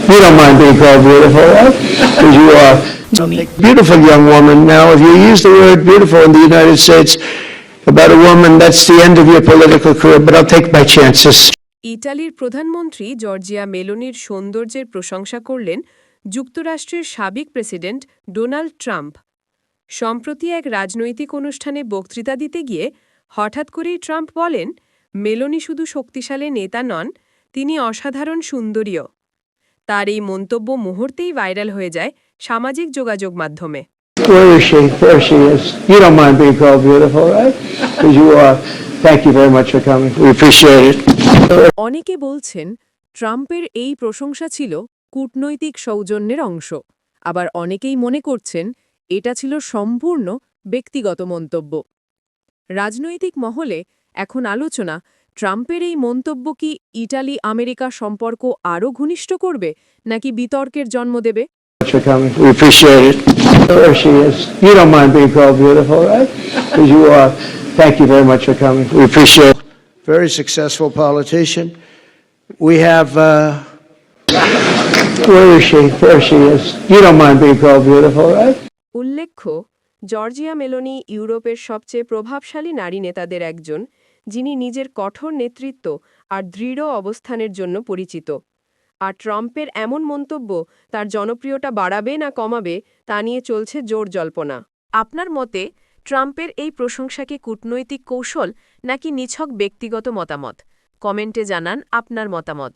You don't mind being called beautiful, right? Because you are. Beautiful young woman. Now, if you use the word beautiful in the United States about a woman, that's the end of your political career, but I'll take my chances. ইটালির প্রধানমন্ত্রী Georgia মেলোনির সৌন্দর্যের প্রশংসা করলেন যুক্তরাষ্ট্রের সাবেক president Donald Trump. সম্প্রতি এক রাজনৈতিক অনুষ্ঠানে বক্তৃতা দিতে গিয়ে হঠাৎ করেই ট্রাম্প বলেন, মেলোনি শুধু শক্তিশালী নেতা নন, তিনি অসাধারণ সুন্দরীও। তার এই মন্তব্য মুহূর্তেই ভাইরাল হয়ে যায় সামাজিক যোগাযোগ মাধ্যমে। Where is she? There she is. You don't mind being called beautiful, right? Because you are. Thank you very much for coming. We appreciate it. অনেকে বলছেন ট্রাম্পের এই প্রশংসা ছিল কূটনৈতিক সৌজন্যের অংশ, আবার অনেকেই মনে করছেন এটা ছিল সম্পূর্ণ ব্যক্তিগত মন্তব্য। রাজনৈতিক মহলে এখন আলোচনা, ট্রাম্পের এই মন্তব্য কি ইটালি আমেরিকা সম্পর্ক আরও ঘনিষ্ঠ করবে নাকি বিতর্কের জন্ম দেবে? For coming. We appreciate it. There she is. You don't mind being called beautiful, right? Because you are. Thank you very much for coming. We appreciate it. Very successful politician. We have. Where is she? There she is. You don't mind being called beautiful, right? উল্লেখ্য, Giorgia Meloni ইউরোপের সবচেয়ে প্রভাবশালী নারী নেতাদের একজন, যিনি নিজের কঠোর নেতৃত্ব আর দৃঢ় অবস্থানের জন্য পরিচিত। আর ট্রাম্পের এমন মন্তব্য তার জনপ্রিয়তা বাড়াবে না কমাবে তা নিয়ে চলছে জোর জল্পনা। আপনার মতে ট্রাম্পের এই প্রশংসাকে কূটনৈতিক কৌশল নাকি নিছক ব্যক্তিগত মতামত? কমেন্টে জানান আপনার মতামত।